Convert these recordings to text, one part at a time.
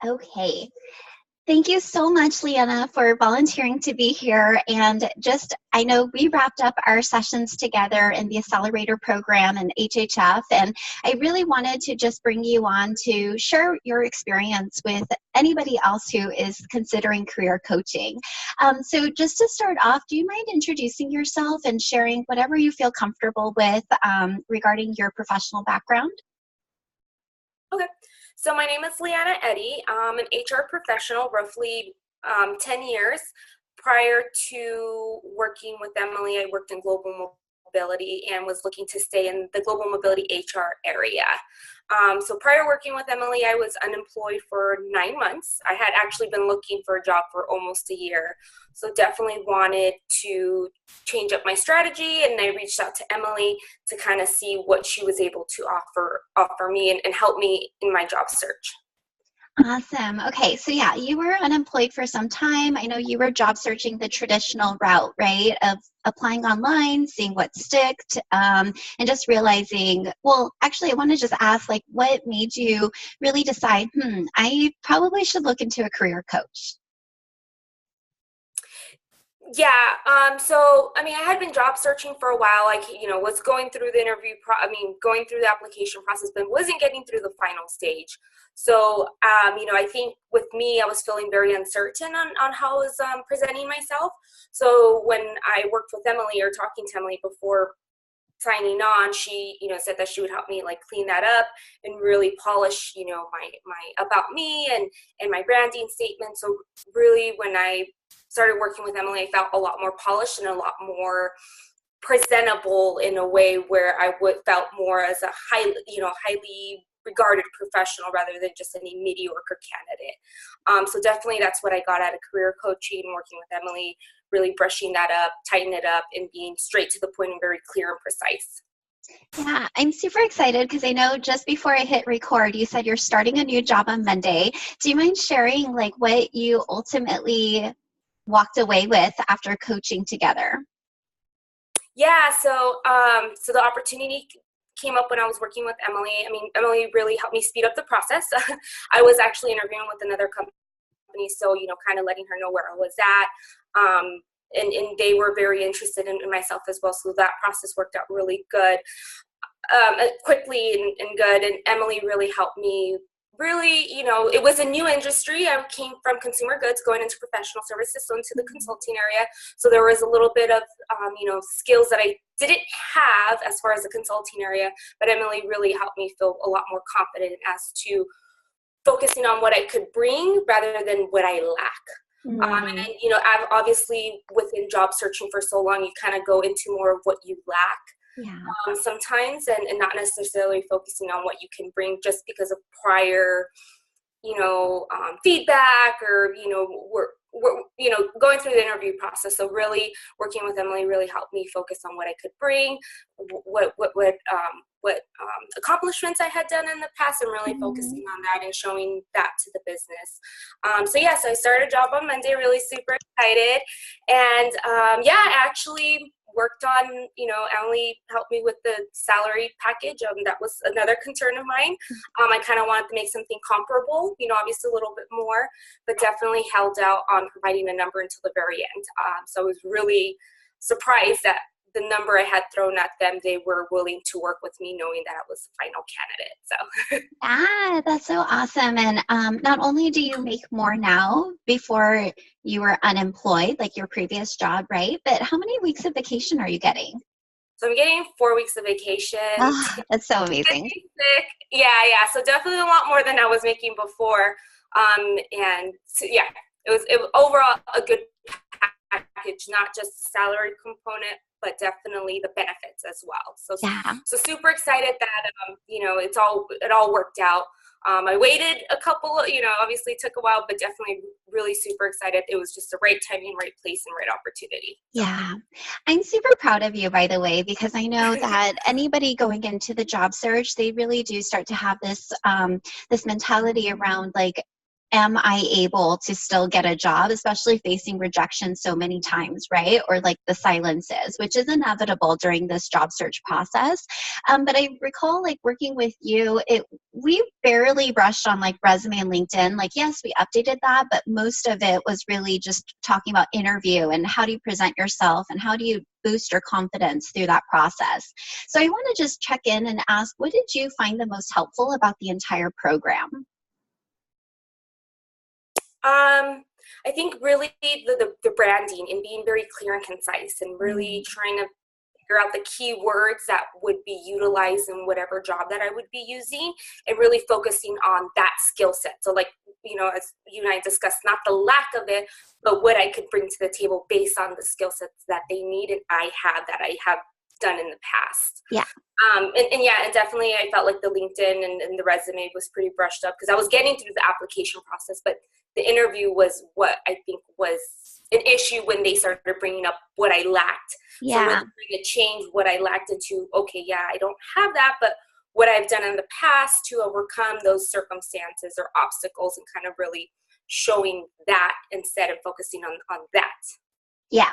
Okay. Thank you so much, Leanna, for volunteering to be here. And I know we wrapped up our sessions together in the Accelerator program and HHF, and I really wanted to just bring you on to share your experience with anybody else who is considering career coaching. So just to start off, do you mind introducing yourself and sharing whatever you feel comfortable with regarding your professional background? Okay, so my name is Leanna Eddy. I'm an HR professional, roughly 10 years. Prior to working with Emily, I worked in global mobility and was looking to stay in the global mobility HR area. So prior working with Emily, I was unemployed for 9 months. I had actually been looking for a job for almost a year. So definitely wanted to change up my strategy, and I reached out to Emily to kind of see what she was able to offer me and help me in my job search. Awesome. Okay, so yeah, you were unemployed for some time. I know you were job searching the traditional route, right? Of applying online, seeing what sticked, and just realizing, well, actually, I want to just ask, like, what made you really decide, I probably should look into a career coach? Yeah, so I mean, I had been job searching for a while. Was going through the going through the application process, but wasn't getting through the final stage. So, I think with me, I was feeling very uncertain on how I was presenting myself. So when I worked with Emily or talking to Emily before signing on, she, said that she would help me like clean that up and really polish, my about me and my branding statement. So really, when I started working with Emily, I felt a lot more polished and a lot more presentable in a way where I felt more as a highly regarded professional rather than just any mediocre candidate. So definitely that's what I got out of career coaching, working with Emily, really brushing that up, tighten it up, and being straight to the point and very clear and precise. Yeah, I'm super excited because I know just before I hit record, you said you're starting a new job on Monday. Do you mind sharing like what you ultimately walked away with after coaching together? Yeah, so the opportunity came up when I was working with Emily. I mean, Emily really helped me speed up the process. I was actually interviewing with another company, so kind of letting her know where I was at. And they were very interested in myself as well, so that process worked out really good, quickly and good. And Emily really helped me. Really, it was a new industry. I came from consumer goods going into professional services, so into the consulting area. So there was a little bit of, skills that I didn't have as far as the consulting area, but Emily really helped me feel a lot more confident as to focusing on what I could bring rather than what I lack. And then, I've obviously within job searching for so long, you kind of go into more of what you lack. Yeah. Sometimes and not necessarily focusing on what you can bring just because of prior, feedback or, we're going through the interview process. So really working with Emily really helped me focus on what I could bring, what accomplishments I had done in the past, and really focusing on that and showing that to the business. So I started a job on Monday, really super excited. And I actually worked on, Emily helped me with the salary package. That was another concern of mine. I kind of wanted to make something comparable, obviously a little bit more, but definitely held out on providing a number until the very end. So I was really surprised that the number I had thrown at them, they were willing to work with me knowing that I was the final candidate. So That's so awesome. And not only do you make more now before you were unemployed, like your previous job, right? But how many weeks of vacation are you getting? So I'm getting 4 weeks of vacation. Oh, that's so amazing. Sick. Yeah. So definitely a lot more than I was making before. And so, it was overall a good package, not just the salary component, but definitely the benefits as well. So super excited that it all worked out. I waited a couple, obviously took a while, but definitely really super excited. It was just the right timing, right place, and right opportunity. Yeah. I'm super proud of you, by the way, because I know that anybody going into the job search, they really do start to have this mentality around like, am I able to still get a job, especially facing rejection so many times, right? Or like the silences, which is inevitable during this job search process. But I recall like working with you, we barely brushed on like resume and LinkedIn. Like, yes, we updated that, but most of it was really just talking about interview and how do you present yourself and how do you boost your confidence through that process. So I want to just check in and ask, what did you find the most helpful about the entire program? I think really the branding and being very clear and concise and really trying to figure out the key words that would be utilized in whatever job that I would be using and really focusing on that skill set. So like, as you and I discussed, not the lack of it, but what I could bring to the table based on the skill sets that they need and I have done in the past. Yeah. And definitely I felt like the LinkedIn and the resume was pretty brushed up because I was getting through the application process, but the interview was what I think was an issue when they started bringing up what I lacked. Yeah. So really trying to change what I lacked into, okay, yeah, I don't have that, but what I've done in the past to overcome those circumstances or obstacles and kind of really showing that instead of focusing on that. Yeah.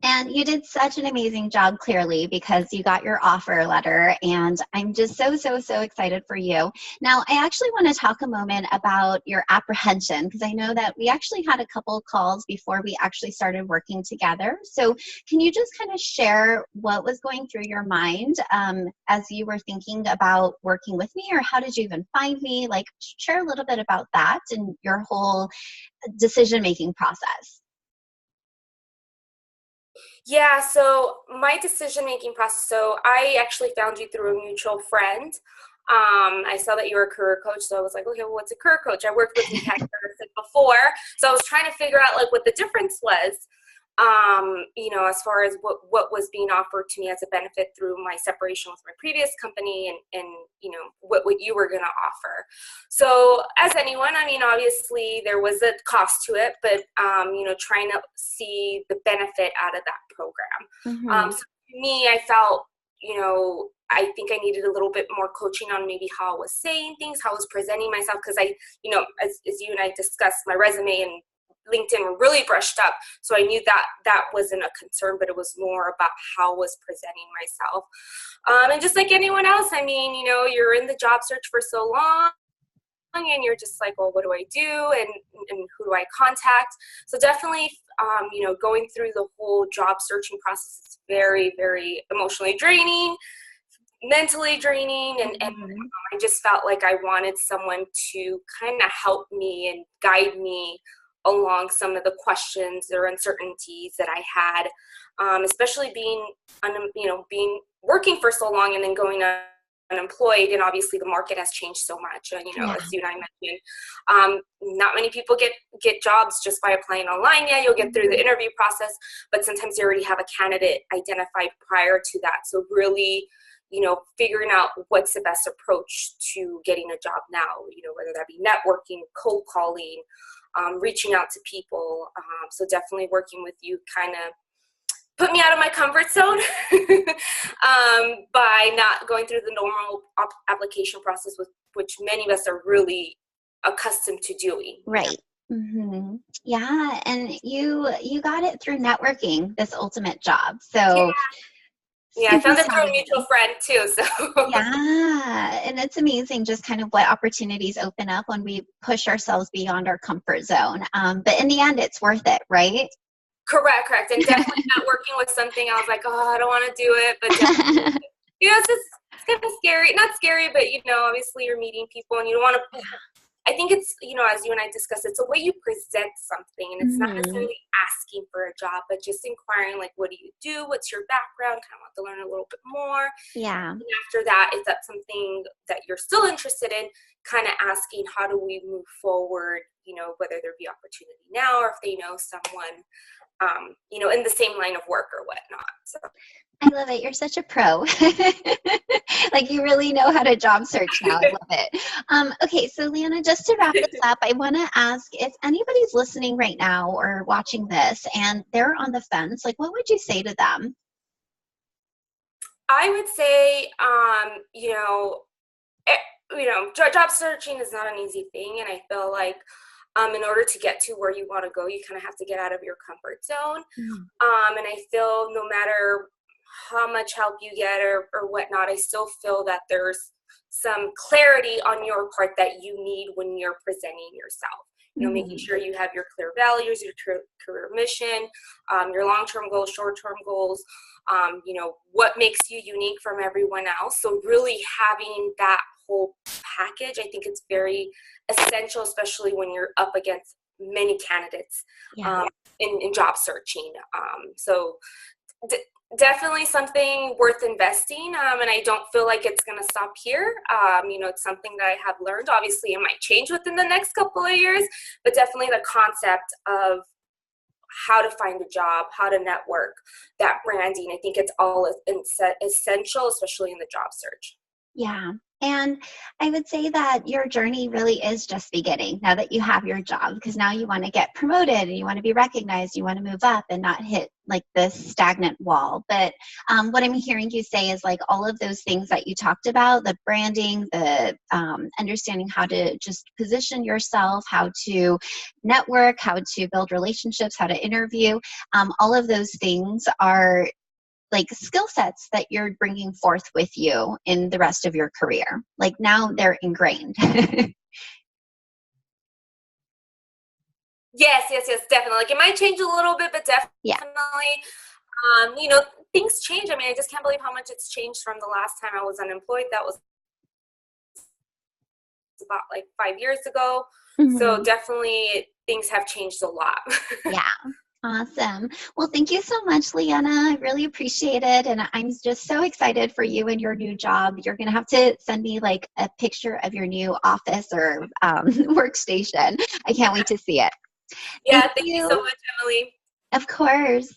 And you did such an amazing job, clearly, because you got your offer letter, and I'm just so, so, so excited for you. Now, I actually want to talk a moment about your apprehension, because I know that we actually had a couple of calls before we actually started working together. So can you just kind of share what was going through your mind as you were thinking about working with me, or how did you even find me? Like, share a little bit about that and your whole decision-making process. Yeah, so my decision-making process, so I actually found you through a mutual friend. I saw that you were a career coach, so I was like, okay, well, what's a career coach? I worked with you before, so I was trying to figure out like what the difference was, as far as what was being offered to me as a benefit through my separation with my previous company and what you were going to offer. So as anyone, I mean, obviously there was a cost to it, but, trying to see the benefit out of that program. So for me, I felt, I think I needed a little bit more coaching on maybe how I was saying things, how I was presenting myself, because as you and I discussed, my resume and LinkedIn were really brushed up. So I knew that wasn't a concern, but it was more about how I was presenting myself. And just like anyone else, I mean, you're in the job search for so long and you're just like, well, what do I do? And who do I contact? So definitely, going through the whole job searching process is very, very emotionally draining, mentally draining. And I just felt like I wanted someone to kind of help me and guide me along some of the questions or uncertainties that I had, especially being working for so long and then going unemployed, and obviously the market has changed so much. As you and I mentioned, not many people get jobs just by applying online. Yeah, you'll get through the interview process, but sometimes you already have a candidate identified prior to that. So really, figuring out what's the best approach to getting a job now, whether that be networking, cold calling, reaching out to people. So definitely working with you kind of put me out of my comfort zone by not going through the normal application process, which many of us are really accustomed to doing. Right. Yeah, and you got it through networking, this ultimate job. So yeah, I found it through a mutual friend too. So yeah, and it's amazing just kind of what opportunities open up when we push ourselves beyond our comfort zone. But in the end, it's worth it, right? Correct. And definitely not working with something I was like, oh, I don't want to do it. But definitely, it's kind of scary. Not scary, but, obviously you're meeting people and you don't want to. I think it's, as you and I discussed, it's a way you present something, and it's not necessarily asking for a job, but just inquiring, like, what do you do? What's your background? Kind of want to learn a little bit more. Yeah. And after that, if that's something that you're still interested in, kind of asking, how do we move forward, whether there be opportunity now or if they know someone, in the same line of work or whatnot. So I love it. You're such a pro. Like you really know how to job search now. I love it. Okay, so Leanna, just to wrap this up, I want to ask if anybody's listening right now or watching this and they're on the fence, like what would you say to them? I would say, job searching is not an easy thing, and I feel like in order to get to where you want to go, you kind of have to get out of your comfort zone. Mm. And I feel no matter how much help you get or whatnot, I still feel that there's some clarity on your part that you need when you're presenting yourself. Making sure you have your clear values, your career mission, your long-term goals, short-term goals, what makes you unique from everyone else. So really having that whole package, I think it's very essential, especially when you're up against many candidates in job searching. So definitely something worth investing, and I don't feel like it's going to stop here. It's something that I have learned. Obviously, it might change within the next couple of years, but definitely the concept of how to find a job, how to network, that branding, I think it's all essential, especially in the job search. Yeah. And I would say that your journey really is just beginning now that you have your job, because now you want to get promoted and you want to be recognized, you want to move up and not hit like this stagnant wall. But what I'm hearing you say is like all of those things that you talked about, the branding, the understanding how to just position yourself, how to network, how to build relationships, how to interview, all of those things are like skill sets that you're bringing forth with you in the rest of your career. Like now they're ingrained. Yes, definitely. Like it might change a little bit, but definitely, Yeah. Things change. I mean, I just can't believe how much it's changed from the last time I was unemployed. That was about like 5 years ago. So definitely things have changed a lot. Yeah. Awesome. Well, thank you so much, Leanna. I really appreciate it. And I'm just so excited for you and your new job. You're going to have to send me like a picture of your new office or workstation. I can't wait to see it. Yeah, thank you so much, Emily. Of course.